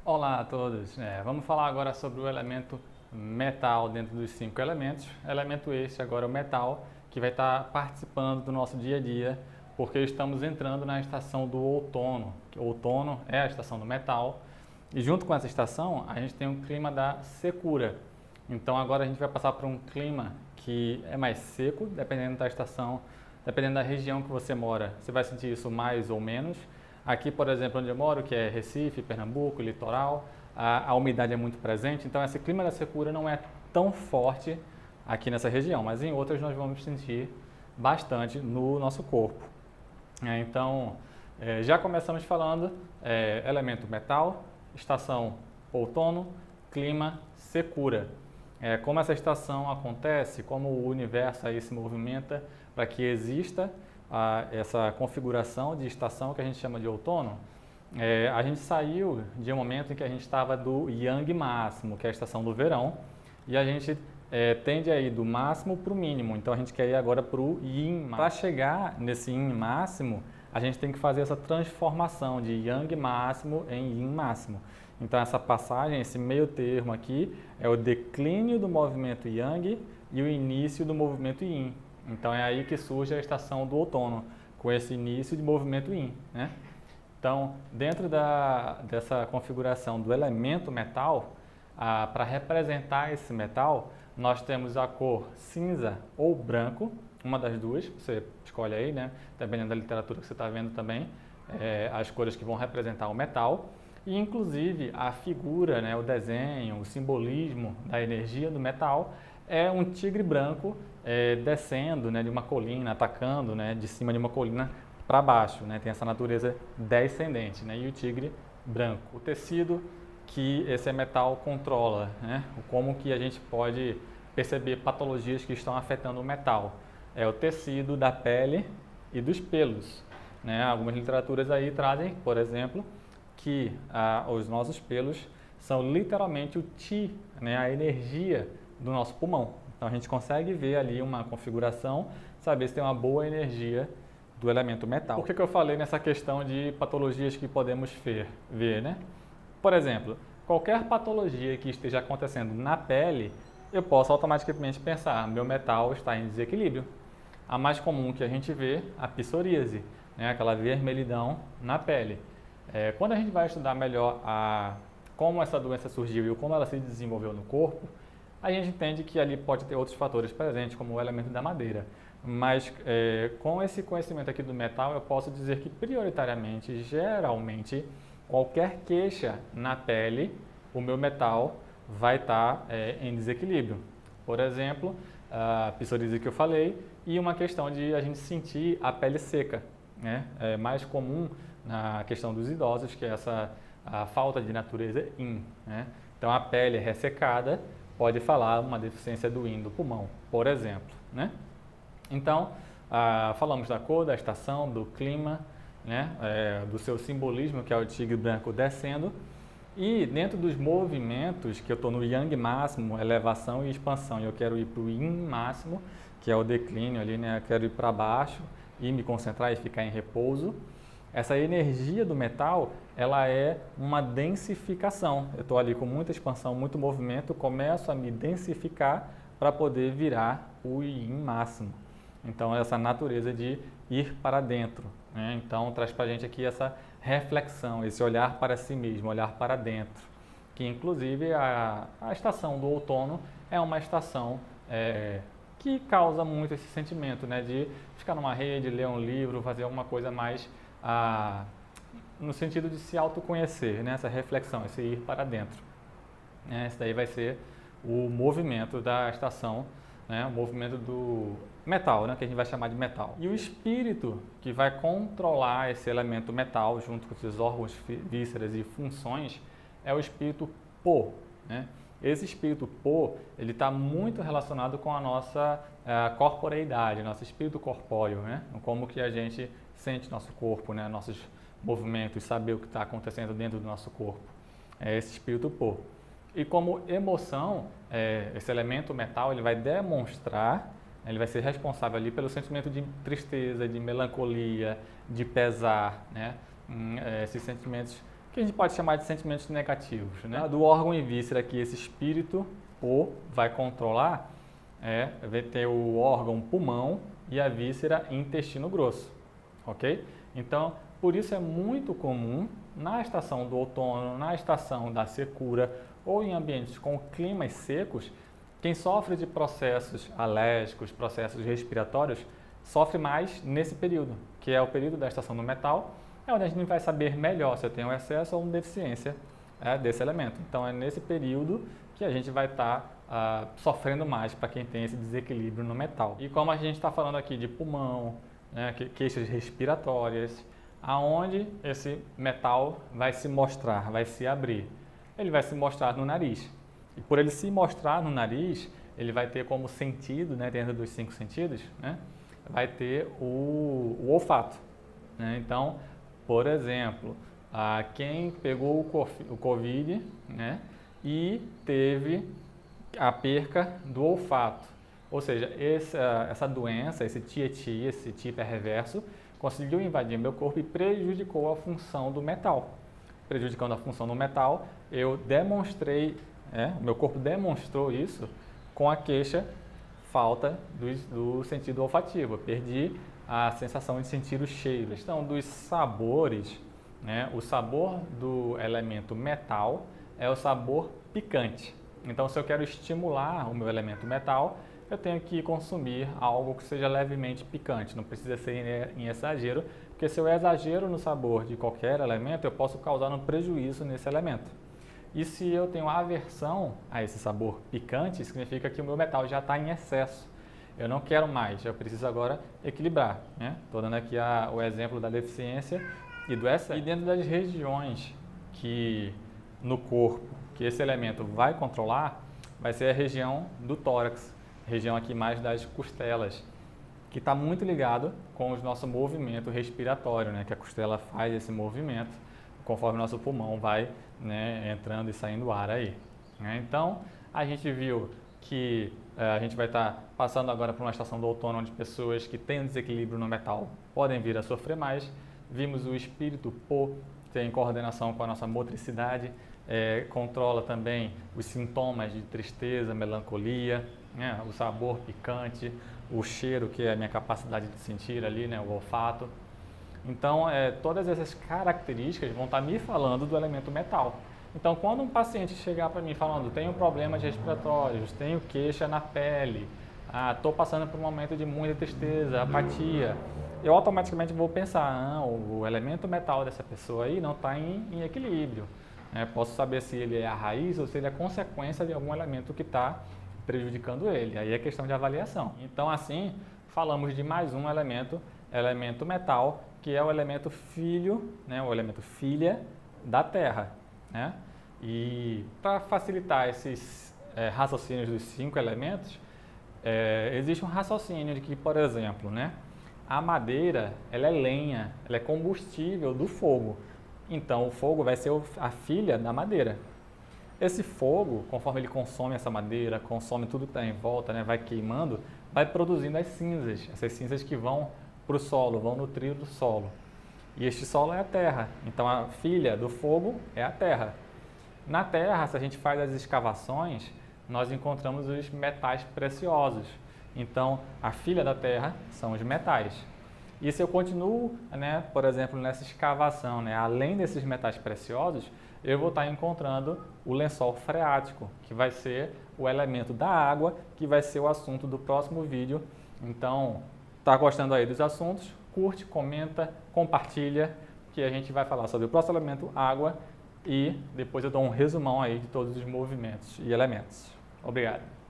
Olá a todos, vamos falar agora sobre o elemento metal dentro dos 5 elementos. Elemento este agora, o metal, que vai estar participando do nosso dia a dia, porque estamos entrando na estação do outono. O outono é a estação do metal, e junto com essa estação a gente tem um clima da secura. Então agora a gente vai passar por um clima que é mais seco, dependendo da estação, dependendo da região que você mora, você vai sentir isso mais ou menos. Aqui, por exemplo, onde eu moro, que é Recife, Pernambuco, litoral, a umidade é muito presente, então esse clima da secura não é tão forte aqui nessa região, mas em outras nós vamos sentir bastante no nosso corpo. Então, já começamos falando, elemento metal, estação outono, clima secura. Como essa estação acontece, como o universo aí se movimenta para que exista essa configuração de estação que a gente chama de outono. A gente saiu de um momento em que a gente estava do Yang máximo, que é a estação do verão, e a gente tende a ir do máximo para o mínimo, então a gente quer ir agora para o Yin. Para chegar nesse Yin máximo, a gente tem que fazer essa transformação de Yang máximo em Yin máximo. Então essa passagem, esse meio termo aqui, é o declínio do movimento Yang e o início do movimento Yin. Então é aí que surge a estação do outono, com esse início de movimento Yin, né? Então, dentro dessa configuração do elemento metal, para representar esse metal, nós temos a cor cinza ou branco, uma das duas, você escolhe aí, né? Dependendo da literatura que você está vendo também, as cores que vão representar o metal. E, inclusive, a figura, né, o desenho, o simbolismo da energia do metal é um tigre branco descendo, né, de uma colina, atacando, né, de cima de uma colina para baixo, né, tem essa natureza descendente, né, e o tigre branco. O tecido que esse metal controla, né, como que a gente pode perceber patologias que estão afetando o metal. É o tecido da pele e dos pelos, né. Algumas literaturas aí trazem, por exemplo, que os nossos pelos são literalmente o Qi, né, a energia do nosso pulmão. Então a gente consegue ver ali uma configuração, saber se tem uma boa energia do elemento metal. Por que eu falei nessa questão de patologias que podemos ver, né? Por exemplo, qualquer patologia que esteja acontecendo na pele, eu posso automaticamente pensar, meu metal está em desequilíbrio. A mais comum que a gente vê, a psoríase, né? Aquela vermelhidão na pele. Quando a gente vai estudar melhor como essa doença surgiu e como ela se desenvolveu no corpo, a gente entende que ali pode ter outros fatores presentes, como o elemento da madeira. Mas com esse conhecimento aqui do metal, eu posso dizer que prioritariamente, geralmente, qualquer queixa na pele, o meu metal vai estar em desequilíbrio. Por exemplo, a psoríase que eu falei e uma questão de a gente sentir a pele seca, né? É mais comum na questão dos idosos, que é a falta de natureza Yin, né? Então a pele ressecada pode falar uma deficiência do Yin do pulmão, por exemplo, né? Então, falamos da cor, da estação, do clima, né? Do seu simbolismo, que é o tigre branco descendo, e dentro dos movimentos, que eu estou no Yang máximo, elevação e expansão, e eu quero ir para o Yin máximo, que é o declínio ali, né? Eu quero ir para baixo e me concentrar e ficar em repouso. Essa energia do metal, ela é uma densificação. Eu estou ali com muita expansão, muito movimento, começo a me densificar para poder virar o Yin máximo. Então, essa natureza de ir para dentro, né? Então, traz para a gente aqui essa reflexão, esse olhar para si mesmo, olhar para dentro. Que, inclusive, a estação do outono é uma estação que causa muito esse sentimento, né? De ficar numa rede, ler um livro, fazer alguma coisa mais no sentido de se autoconhecer, né? Essa reflexão, esse ir para dentro. Esse daí vai ser o movimento da estação, né? O movimento do metal, né? Que a gente vai chamar de metal. E o espírito que vai controlar esse elemento metal junto com esses órgãos, vísceras e funções é o espírito Po, né? Esse espírito Po, ele está muito relacionado com a nossa corporeidade, nosso espírito corpóreo, né? Como que a gente sente nosso corpo, né? Nossos movimentos, saber o que está acontecendo dentro do nosso corpo. É esse espírito Po. E como emoção, esse elemento metal, ele vai demonstrar, ele vai ser responsável ali pelo sentimento de tristeza, de melancolia, de pesar, né? Esses sentimentos que que a gente pode chamar de sentimentos negativos, né? Do órgão e víscera que esse espírito O vai controlar, vai ter o órgão pulmão e a víscera intestino grosso, ok? Então, por isso é muito comum na estação do outono, na estação da secura ou em ambientes com climas secos, quem sofre de processos alérgicos, processos respiratórios, sofre mais nesse período, que é o período da estação do metal, é onde a gente vai saber melhor se eu tenho excesso ou uma deficiência desse elemento. Então é nesse período que a gente vai estar sofrendo mais para quem tem esse desequilíbrio no metal. E como a gente está falando aqui de pulmão, né, queixas respiratórias, aonde esse metal vai se mostrar, vai se abrir? Ele vai se mostrar no nariz. E por ele se mostrar no nariz, ele vai ter como sentido, né, dentro dos 5 sentidos, né, vai ter o olfato. Né? Então, por exemplo, quem pegou o Covid, né, e teve a perca do olfato, ou seja, essa doença, esse Tietê, esse Ti perverso, conseguiu invadir meu corpo e prejudicou a função do metal. Prejudicando a função do metal, eu demonstrei, meu corpo demonstrou isso com a queixa falta do sentido olfativo. Eu perdi a sensação de sentir o cheiro. A questão dos sabores, né? O sabor do elemento metal é o sabor picante. Então, se eu quero estimular o meu elemento metal, eu tenho que consumir algo que seja levemente picante. Não precisa ser em exagero, porque se eu exagero no sabor de qualquer elemento, eu posso causar um prejuízo nesse elemento. E se eu tenho aversão a esse sabor picante, significa que o meu metal já está em excesso. Eu não quero mais, eu preciso agora equilibrar. Estou dando aqui o exemplo da deficiência e do excesso. E dentro das regiões no corpo que esse elemento vai controlar, vai ser a região do tórax, região aqui mais das costelas, que está muito ligado com o nosso movimento respiratório, né? Que a costela faz esse movimento conforme o nosso pulmão vai, né, entrando e saindo ar aí. Né? Então, a gente viu que a gente vai estar passando agora por uma estação do outono onde pessoas que têm um desequilíbrio no metal podem vir a sofrer mais. Vimos o espírito Po tem coordenação com a nossa motricidade, controla também os sintomas de tristeza, melancolia, né, o sabor picante, o cheiro, que é a minha capacidade de sentir ali, né, o olfato. Então, todas essas características vão estar me falando do elemento metal. Então, quando um paciente chegar para mim falando, tenho problemas respiratórios, tenho queixa na pele, estou passando por um momento de muita tristeza, apatia, eu automaticamente vou pensar, o elemento metal dessa pessoa aí não está em equilíbrio. Posso saber se ele é a raiz ou se ele é consequência de algum elemento que está prejudicando ele. Aí é questão de avaliação. Então, assim, falamos de mais um elemento metal, que é o elemento filho, né, o elemento filha da Terra. Né? E para facilitar esses raciocínios dos 5 elementos, existe um raciocínio de que, por exemplo, né, a madeira ela é lenha, ela é combustível do fogo. Então, o fogo vai ser a filha da madeira. Esse fogo, conforme ele consome essa madeira, consome tudo que está em volta, né, vai queimando, vai produzindo as cinzas. Essas cinzas que vão para o solo, vão nutrir o solo. E este solo é a terra. Então, a filha do fogo é a terra. Na terra, se a gente faz as escavações, nós encontramos os metais preciosos. Então, a filha da terra são os metais. E se eu continuo, né, por exemplo, nessa escavação, né, além desses metais preciosos, eu vou estar encontrando o lençol freático, que vai ser o elemento da água, que vai ser o assunto do próximo vídeo. Então, está gostando aí dos assuntos? Curte, comenta, compartilha, que a gente vai falar sobre o próximo elemento, água, e depois eu dou um resumão aí de todos os movimentos e elementos. Obrigado.